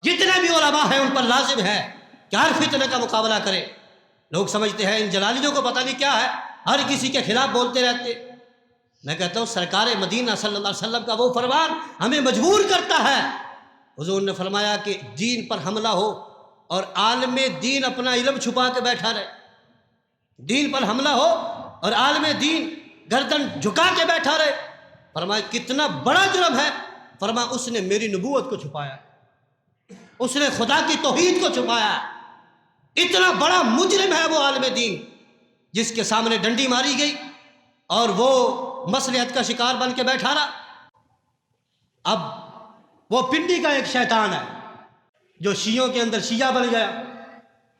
جتنے بھی علماء ہیں ان پر لازم ہے کہ ہر فتنے کا مقابلہ کرے۔ لوگ سمجھتے ہیں ان جلالیوں کو پتہ نہیں کیا ہے، ہر کسی کے خلاف بولتے رہتے۔ میں کہتا ہوں سرکار مدینہ صلی اللہ علیہ وسلم کا وہ فرمان ہمیں مجبور کرتا ہے۔ حضور نے فرمایا کہ دین پر حملہ ہو اور عالم دین اپنا علم چھپا کے بیٹھا رہے، دین پر حملہ ہو اور عالم دین گردن جھکا کے بیٹھا رہے، فرمایا کتنا بڑا جرم ہے؟ فرمایا اس نے میری نبوت کو چھپایا، اس نے خدا کی توحید کو چھپایا۔ اتنا بڑا مجرم ہے وہ عالم دین جس کے سامنے ڈنڈی ماری گئی اور وہ مصلحت کا شکار بن کے بیٹھا رہا۔ اب وہ پنڈی کا ایک شیطان ہے جو شیعوں کے اندر شیعہ بن گیا،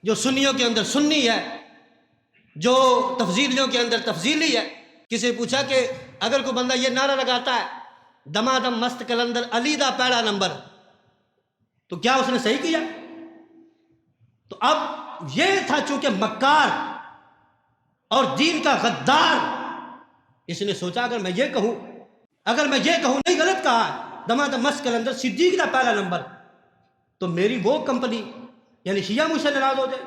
جو سنیوں کے اندر سنی ہے، جو تفضیلیوں کے اندر تفضیلی ہے۔ کسی نے پوچھا کہ اگر کوئی بندہ یہ نعرہ لگاتا ہے دمادم مست کلندر علی دا پہلا نمبر، تو کیا اس نے صحیح کیا؟ تو اب یہ تھا چونکہ مکار اور دین کا غدار، اس نے سوچا اگر میں یہ کہوں نہیں غلط کہا ہے، دمادم مست کلندر صدیق دا پہلا نمبر، تو میری وہ کمپنی یعنی شیعہ مجھ سے ناراض ہو جائے۔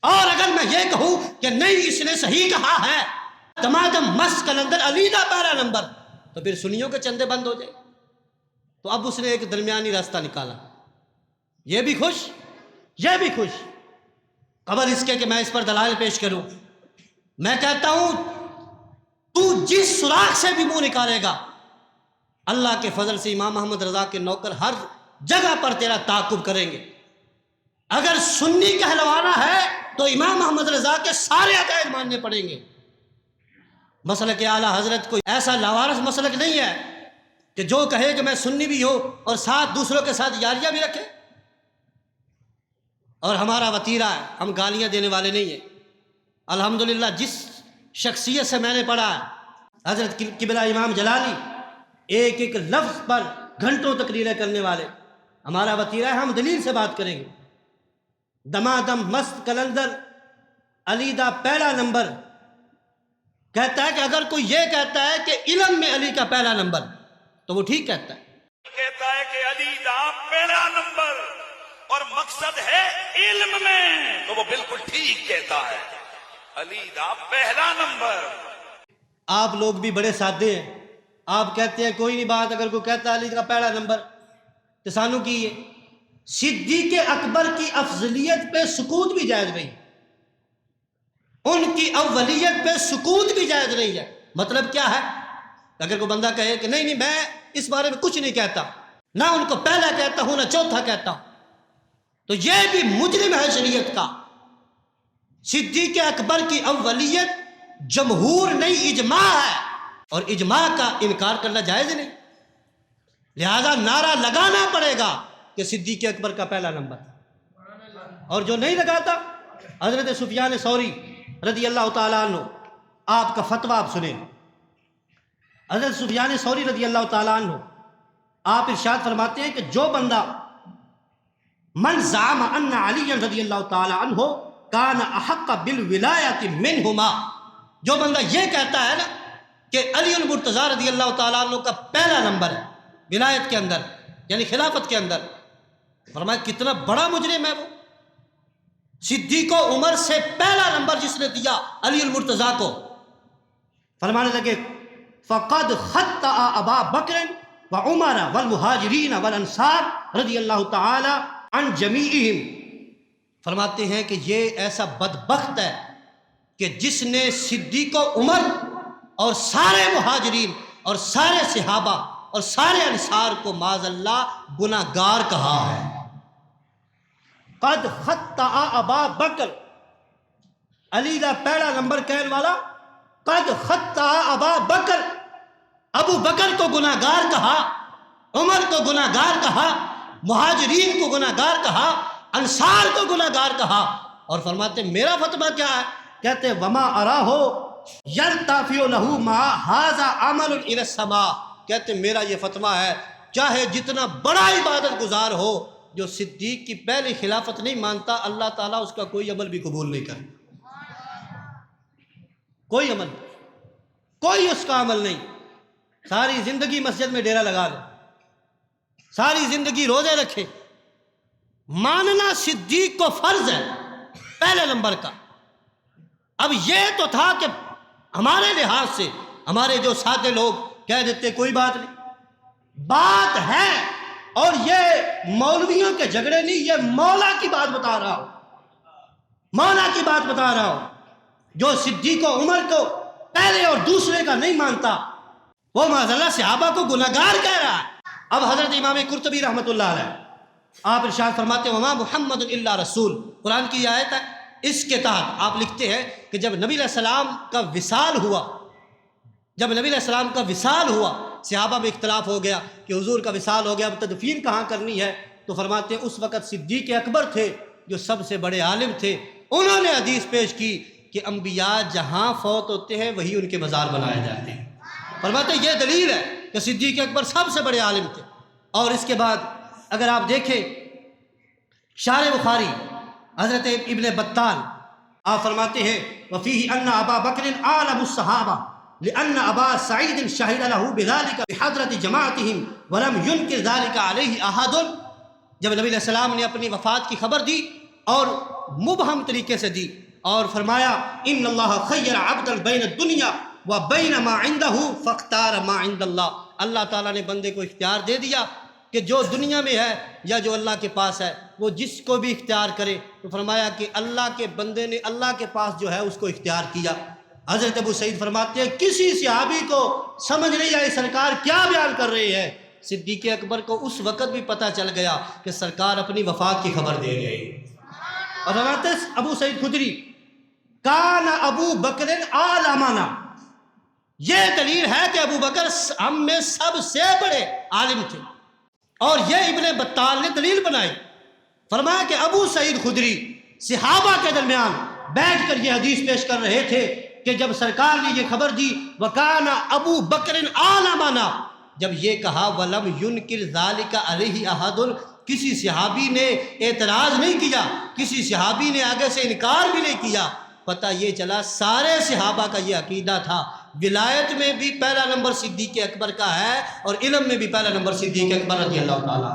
اور اگر میں یہ کہوں کہ نہیں اس نے صحیح کہا ہے دمادم مست کلندر علی دا پہلا نمبر، تو پھر سنیوں کے چندے بند ہو جائے۔ تو اب اس نے ایک درمیانی راستہ نکالا، یہ بھی خوش یہ بھی خوش، قبل اس کے کہ میں اس پر دلائل پیش کروں۔ میں کہتا ہوں تو جس سوراخ سے بھی منہ نکالے گا، اللہ کے فضل سے امام محمد رضا کے نوکر ہر جگہ پر تیرا تعاقب کریں گے۔ اگر سنی کہلوانا ہے تو امام محمد رضا کے سارے عقائد ماننے پڑیں گے۔ مسلک اعلیٰ حضرت کوئی ایسا لاوارث مسلک نہیں ہے کہ جو کہے کہ میں سنی بھی ہوں اور ساتھ دوسروں کے ساتھ یاریاں بھی رکھے۔ اور ہمارا وتیرہ ہے، ہم گالیاں دینے والے نہیں ہیں۔ الحمدللہ جس شخصیت سے میں نے پڑھا ہے، حضرت قبلہ امام جلالی ایک ایک لفظ پر گھنٹوں تقریریں کرنے والے، ہمارا وتیرہ ہے، ہم دلیل سے بات کریں گے۔ دمادم مست کلندر علی دا پہلا نمبر کہتا ہے کہ اگر کوئی یہ کہتا ہے کہ علم میں علی کا پہلا نمبر تو وہ ٹھیک کہتا ہے، کہتا ہے کہ علی دا پہلا نمبر اور مقصد ہے علم میں، تو وہ بالکل ٹھیک کہتا ہے، علی دا پہلا نمبر۔ آپ لوگ بھی بڑے سادے ہیں، آپ کہتے ہیں کوئی نہیں بات، اگر کوئی کہتا ہے علی کا پہلا نمبر تو سانو کی ہے۔ صدیق اکبر کی افضلیت پہ سکوت بھی جائز نہیں، ان کی اولیت پہ سکوت بھی جائز نہیں ہے۔ مطلب کیا ہے؟ اگر کوئی بندہ کہے کہ نہیں میں اس بارے میں کچھ نہیں کہتا، نہ ان کو پہلا کہتا ہوں نہ چوتھا کہتا ہوں، تو یہ بھی مجرم ہے شریعت کا۔ صدیق اکبر کی اولیت جمہور نہیں اجماع ہے، اور اجماع کا انکار کرنا جائز نہیں، لہذا نعرہ لگانا پڑے گا کہ صدیق اکبر کا پہلا نمبر۔ اور جو نہیں لگاتا، حضرت سفیان ثوری رضی اللہ تعالیٰ عنہ، آپ کا فتویٰ آپ سنیں۔ حضرت سفیان ثوری رضی اللہ تعالیٰ عنہ آپ ارشاد فرماتے ہیں کہ جو بندہ من زعم ان علی رضی اللہ تعالیٰ عنہ کان احق بالولایت منہما، جو بندہ یہ کہتا ہے نا کہ علی المرتضیٰ رضی اللہ تعالیٰ عنہ کا پہلا نمبر ہے ولایت کے اندر یعنی خلافت کے اندر، فرمایا کتنا بڑا مجرم ہے وہ۔ صدیق و عمر سے پہلا نمبر جس نے دیا علی المرتضیٰ کو، فرمانے لگے فقد خطأ ابا بکر وعمر والمہاجرین والانصار رضی اللہ تعالی عن جمیعہم، فرماتے ہیں کہ یہ ایسا بدبخت ہے کہ جس نے صدیق و عمر اور سارے مہاجرین اور سارے صحابہ اور سارے انصار کو معاذ اللہ گناہ گار کہا ہے۔ قد خطأ ابا بکر، علی دا پہلا نمبر کہنے والا، قد خطأ ابا بکر، ابو بکر کو گناہ گار کہا، عمر کو گناہ گار کہا، مہاجرین کو گناہ گار کہا، انصار کو گناہ گار کہا، اور فرماتے میرا فتویٰ کیا ہے؟ کہتے وما اراہو یرتفع لہ ما ھذا عمل الی السماء، کہتے میرا یہ فتویٰ ہے چاہے جتنا بڑا عبادت گزار ہو، جو صدیق کی پہلی خلافت نہیں مانتا، اللہ تعالیٰ اس کا کوئی عمل بھی قبول نہیں کرتا، کوئی عمل، کوئی اس کا عمل نہیں۔ ساری زندگی مسجد میں ڈیرا لگا لے، ساری زندگی روزے رکھے، ماننا صدیق کو فرض ہے پہلے نمبر کا۔ اب یہ تو تھا کہ ہمارے لحاظ سے ہمارے جو سادے لوگ کہہ دیتے کوئی بات نہیں، بات ہے، اور یہ مولویوں کے جھگڑے نہیں، یہ مولا کی بات بتا رہا ہوں، مولا کی بات بتا رہا ہوں۔ جو صدیق و عمر کو پہلے اور دوسرے کا نہیں مانتا وہ معاذ اللہ صحابہ کو گناہگار کہہ رہا ہے۔ اب حضرت امام قرطبی رحمۃ اللہ علیہ آپ ارشاد فرماتے ہیں وما محمد الا رسول، قرآن کی آیت ہے، اس کے تحت آپ لکھتے ہیں کہ جب نبی علیہ السلام کا وصال ہوا، جب نبی علیہ السلام کا وصال ہوا، صحابہ میں اختلاف ہو گیا کہ حضور کا وصال ہو گیا، اب تدفین کہاں کرنی ہے، تو فرماتے ہیں اس وقت صدیق اکبر تھے جو سب سے بڑے عالم تھے، انہوں نے حدیث پیش کی کہ انبیاء جہاں فوت ہوتے ہیں وہی ان کے مزار بنائے جاتے ہیں۔ فرماتے ہیں یہ دلیل ہے کہ صدیق اکبر سب سے بڑے عالم تھے۔ اور اس کے بعد اگر آپ دیکھیں شارح بخاری حضرت ابن بطال آپ فرماتے ہیں وفیہ ان ابا بکر اعلم الصحابہ لان ابا سعید شہد له بذلك بحضرت جماعتهم ولم ينکر ذلك علیہ احد۔ جب نبی علیہ السلام نے اپنی وفات کی خبر دی اور مبہم طریقے سے دی اور فرمایا ان اللہ خیر عبدا بین الدنیا وبین ما عنده فاختار ما عند اللہ، اللہ تعالیٰ نے بندے کو اختیار دے دیا کہ جو دنیا میں ہے یا جو اللہ کے پاس ہے وہ جس کو بھی اختیار کرے، تو فرمایا کہ اللہ کے بندے نے اللہ کے پاس جو ہے اس کو اختیار کیا۔ حضرت ابو سعید فرماتے ہیں کسی صحابی کو سمجھ نہیں آئی سرکار کیا بیان کر رہے ہیں، صدیق اکبر کو اس وقت بھی پتہ چل گیا کہ سرکار اپنی وفات کی خبر دے گئے۔ اور فرماتے ہیں ابو سعید خدری کان ابو بکر عالمنا، یہ دلیل ہے کہ ابو بکر ہم میں سب سے بڑے عالم تھے، اور یہ ابن بطال نے دلیل بنائی، فرمایا کہ ابو سعید خدری صحابہ کے درمیان بیٹھ کر یہ حدیث پیش کر رہے تھے کہ جب سرکار نے یہ خبر دی وَكَانَ ابو بکر عالمنا، جب یہ کہا وَلَمْ يُنْكِرْ ذَلِكَ عَلَيْهِ أَحَدٌ، کسی صحابی نے اعتراض نہیں کیا، کسی صحابی نے آگے سے انکار بھی نہیں کیا، پتہ یہ چلا سارے صحابہ کا یہ عقیدہ تھا ولایت میں بھی پہلا نمبر صدیق اکبر کا ہے اور علم میں بھی پہلا نمبر صدیق اکبر رضی اللہ تعالیٰ۔